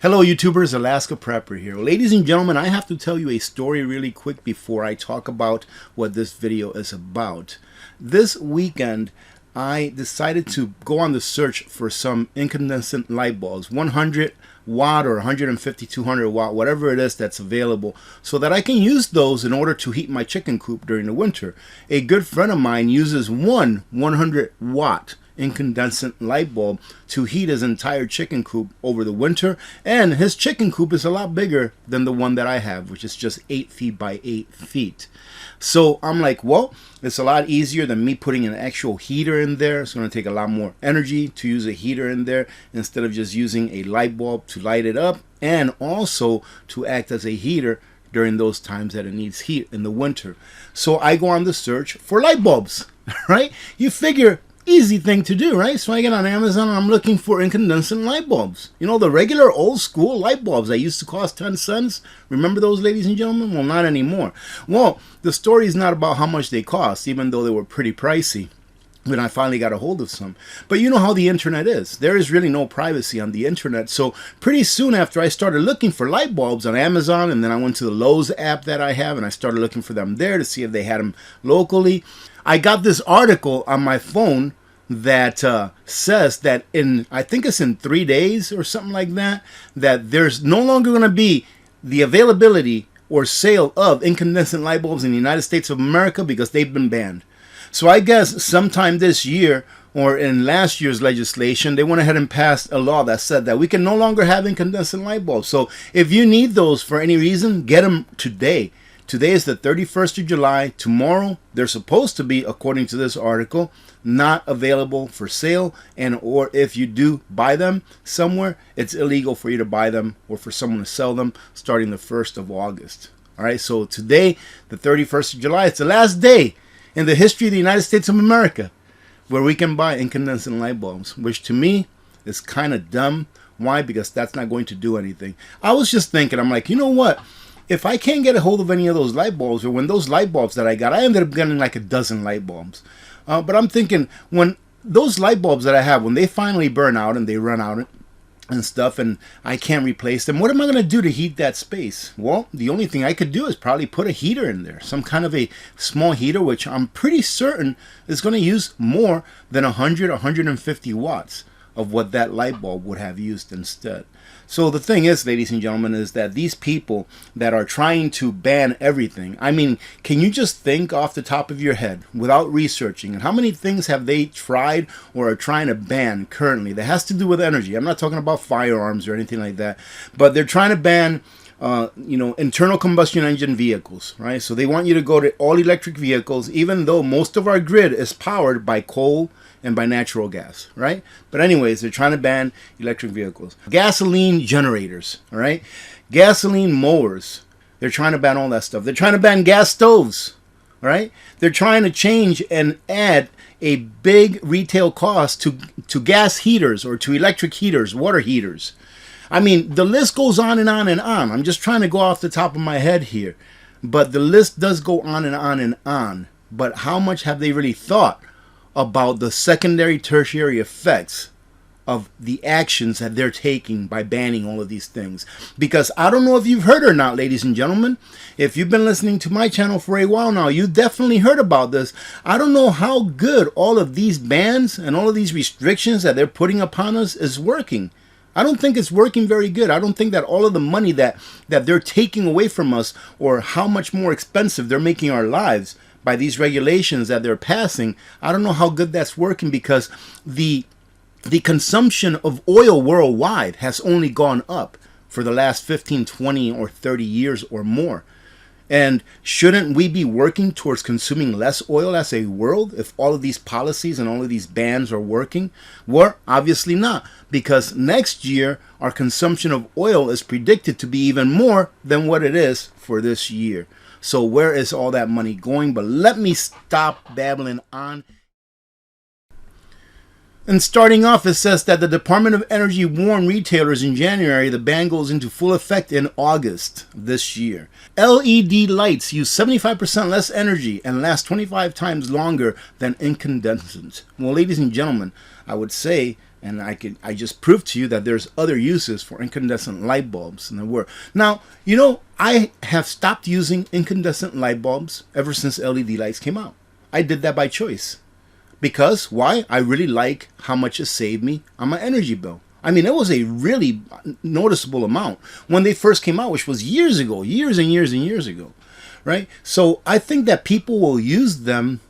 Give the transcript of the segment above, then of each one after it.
Hello YouTubers, Alaska Prepper here. Ladies and gentlemen, I have to tell you a story really quick before I talk about what this video is about. This weekend, I decided to go on the search for some incandescent light bulbs, 100 watt or 150, 200 watt, whatever it is that's available, so that I can use those in order to heat my chicken coop during the winter. A good friend of mine uses one 100 watt incandescent light bulb to heat his entire chicken coop over the winter, and his chicken coop is a lot bigger than the one that I have, which is just 8 feet by 8 feet. So I'm like, well, it's a lot easier than me putting an actual heater in there. It's going to take a lot more energy to use a heater in there instead of just using a light bulb to light it up and also to act as a heater during those times that it needs heat in the winter. So I go on the search for light bulbs, right? You figure, easy thing to do, right? So I get on Amazon and I'm looking for incandescent light bulbs. You know, the regular old school light bulbs that used to cost 10 cents. Remember those, ladies and gentlemen? Well, not anymore. Well, the story is not about how much they cost, even though they were pretty pricey when I finally got a hold of some. But you know how the internet is. There is really no privacy on the internet. So pretty soon after I started looking for light bulbs on Amazon, and then I went to the Lowe's app that I have and I started looking for them there to see if they had them locally. I got this article on my phone that says that I think it's in 3 days or something like that, that there's no longer going to be the availability or sale of incandescent light bulbs in the United States of America because they've been banned. So I guess sometime this year or in last year's legislation, they went ahead and passed a law that said that we can no longer have incandescent light bulbs. So if you need those for any reason, get them today. Today is the 31st of July. Tomorrow, they're supposed to be, according to this article, not available for sale. And or if you do buy them somewhere, it's illegal for you to buy them or for someone to sell them starting the 1st of August. All right, so today, the 31st of July, it's the last day in the history of the United States of America where we can buy incandescent light bulbs, which to me is kind of dumb. Why? Because that's not going to do anything. I was just thinking, I'm like, you know what? If I can't get a hold of any of those light bulbs, or when those light bulbs that I got, I ended up getting like a dozen light bulbs. But I'm thinking, when those light bulbs that I have, when they finally burn out and they run out and stuff, and I can't replace them, what am I going to do to heat that space? Well, the only thing I could do is probably put a heater in there, some kind of a small heater, which I'm pretty certain is going to use more than 100, 150 watts of what that light bulb would have used instead. So the thing is, ladies and gentlemen, is that these people that are trying to ban everything, I mean, can you just think off the top of your head without researching, and how many things have they tried or are trying to ban currently that has to do with energy? I'm not talking about firearms or anything like that, but they're trying to ban internal combustion engine vehicles, right? So they want you to go to all electric vehicles, even though most of our grid is powered by coal and by natural gas, right? But anyways, they're trying to ban electric vehicles. Gasoline generators, all right? Gasoline mowers. They're trying to ban all that stuff. They're trying to ban gas stoves, all right? They're trying to change and add a big retail cost to gas heaters or to electric heaters, water heaters. I mean, the list goes on and on and on. I'm just trying to go off the top of my head here. But the list does go on and on and on. But how much have they really thought about the secondary, tertiary effects of the actions that they're taking by banning all of these things? Because I don't know if you've heard or not, ladies and gentlemen. If you've been listening to my channel for a while now, you definitely heard about this. I don't know how good all of these bans and all of these restrictions that they're putting upon us is working. I don't think it's working very good. I don't think that all of the money that they're taking away from us, or how much more expensive they're making our lives by these regulations that they're passing, I don't know how good that's working, because the consumption of oil worldwide has only gone up for the last 15, 20, or 30 years or more. And shouldn't we be working towards consuming less oil as a world if all of these policies and all of these bans are working? Well, obviously not, because next year our consumption of oil is predicted to be even more than what it is for this year. So where is all that money going? But let me stop babbling on. And starting off, it says that the Department of Energy warned retailers in January the ban goes into full effect in August this year. LED lights use 75% less energy and last 25 times longer than incandescent. Well, ladies and gentlemen, I would say And I just proved to you that there's other uses for incandescent light bulbs in the world. Now, you know, I have stopped using incandescent light bulbs ever since LED lights came out. I did that by choice. Because, why? I really like how much it saved me on my energy bill. I mean, it was a really noticeable amount when they first came out, which was years ago, years and years and years ago, right? So I think that people will use them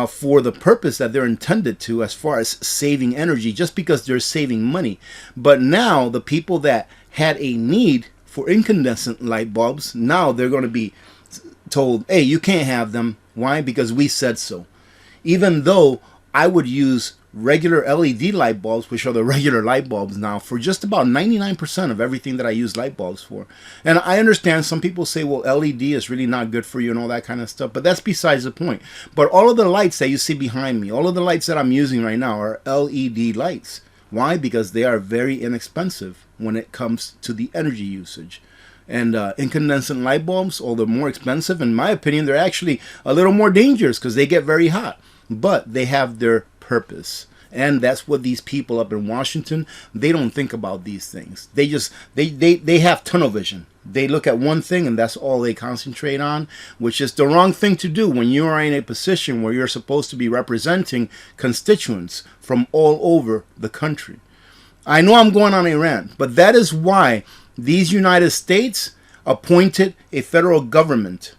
for the purpose that they're intended to, as far as saving energy, just because they're saving money. But now the people that had a need for incandescent light bulbs, now they're going to be told, hey, you can't have them. Why? Because we said so. Even though I would use regular LED light bulbs, which are the regular light bulbs now, for just about 99% of everything that I use light bulbs for. And I understand some people say, well, LED is really not good for you and all that kind of stuff, but that's besides the point. But all of the lights that you see behind me, all of the lights that I'm using right now are LED lights. Why? Because they are very inexpensive when it comes to the energy usage. And incandescent light bulbs, although more expensive, in my opinion, they're actually a little more dangerous because they get very hot. But they have their purpose. And that's what these people up in Washington, they don't think about these things. They just, they have tunnel vision. They look at one thing and that's all they concentrate on, which is the wrong thing to do when you are in a position where you're supposed to be representing constituents from all over the country. I know I'm going on a rant, but that is why these United States appointed a federal government.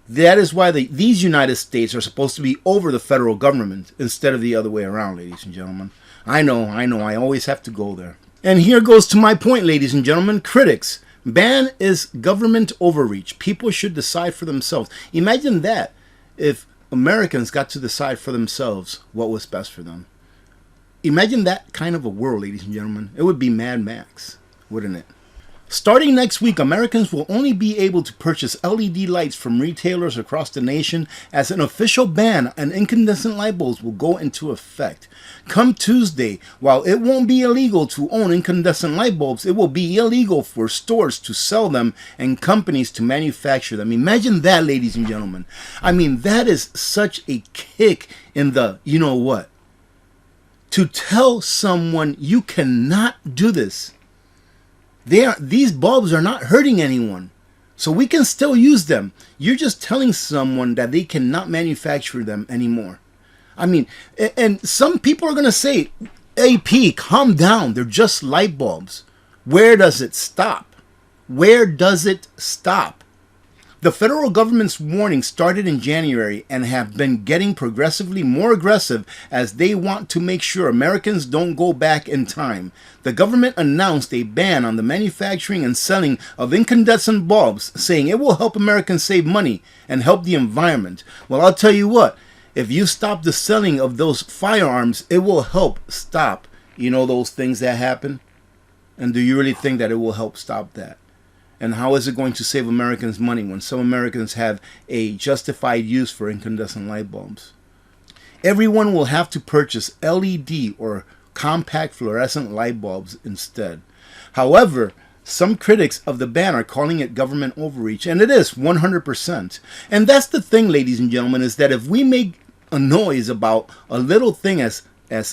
That is why these United States are supposed to be over the federal government instead of the other way around, ladies and gentlemen. I know, I always have to go there. And here goes to my point, ladies and gentlemen. Critics, ban is government overreach. People should decide for themselves. Imagine that if Americans got to decide for themselves what was best for them. Imagine that kind of a world, ladies and gentlemen. It would be Mad Max, wouldn't it? Starting next week, Americans will only be able to purchase LED lights from retailers across the nation, as an official ban on incandescent light bulbs will go into effect. Come Tuesday, while it won't be illegal to own incandescent light bulbs, it will be illegal for stores to sell them and companies to manufacture them. Imagine that, ladies and gentlemen. I mean, that is such a kick in the, you know what? To tell someone you cannot do this. These bulbs are not hurting anyone, so we can still use them. You're just telling someone that they cannot manufacture them anymore. I mean, and some people are going to say, AP, calm down. They're just light bulbs. Where does it stop? Where does it stop? The federal government's warnings started in January and have been getting progressively more aggressive as they want to make sure Americans don't go back in time. The government announced a ban on the manufacturing and selling of incandescent bulbs, saying it will help Americans save money and help the environment. Well, I'll tell you what, if you stop the selling of those firearms, it will help stop, you know, those things that happen. And do you really think that it will help stop that? And how is it going to save Americans money when some Americans have a justified use for incandescent light bulbs? Everyone will have to purchase LED or compact fluorescent light bulbs instead. However, some critics of the ban are calling it government overreach, and it is 100%. And that's the thing, ladies and gentlemen, is that if we make a noise about a little thing as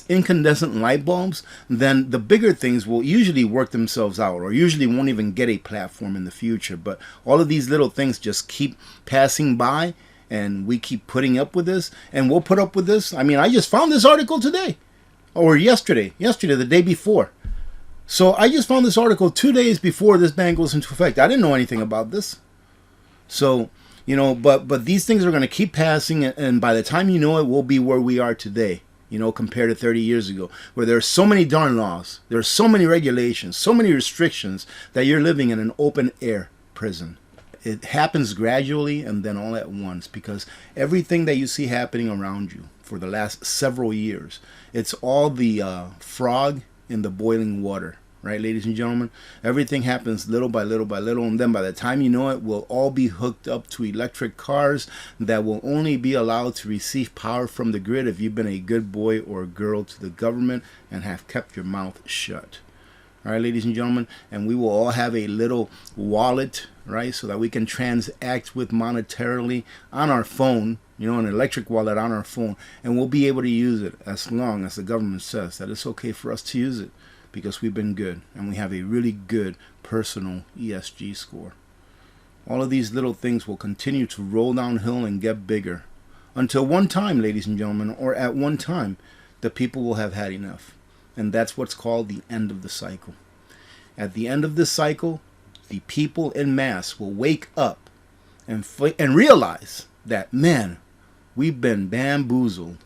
incandescent light bulbs, then the bigger things will usually work themselves out, or usually won't even get a platform in the future. But all of these little things just keep passing by, and we keep putting up with this, and we'll put up with this. I mean, I just found this article today, or yesterday, the day before. So I just found this article 2 days before this ban goes into effect. I didn't know anything about this. So, you know, but these things are going to keep passing, and by the time you know it, we'll be where we are today. You know, compared to 30 years ago, where there are so many darn laws, there are so many regulations, so many restrictions, that you're living in an open air prison. It happens gradually and then all at once, because everything that you see happening around you for the last several years, it's all the frog in the boiling water. Right, ladies and gentlemen? Everything happens little by little by little, and then by the time you know it, we'll all be hooked up to electric cars that will only be allowed to receive power from the grid if you've been a good boy or girl to the government and have kept your mouth shut. All right, ladies and gentlemen, and we will all have a little wallet, right, so that we can transact with monetarily on our phone, you know, an electric wallet on our phone, and we'll be able to use it as long as the government says that it's okay for us to use it, because we've been good and we have a really good personal ESG score. All of these little things will continue to roll downhill and get bigger until one time, ladies and gentlemen, or at one time, the people will have had enough. And that's what's called the end of the cycle. At the end of this cycle, the people en masse will wake up and realize that, man, we've been bamboozled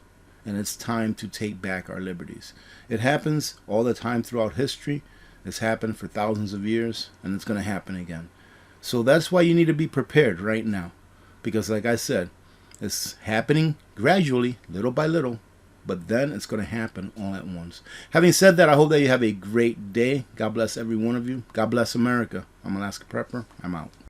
and it's time to take back our liberties. It happens all the time throughout history. It's happened for thousands of years, and it's going to happen again. So that's why you need to be prepared right now. Because like I said, it's happening gradually, little by little. But then it's going to happen all at once. Having said that, I hope that you have a great day. God bless every one of you. God bless America. I'm Alaska Prepper. I'm out.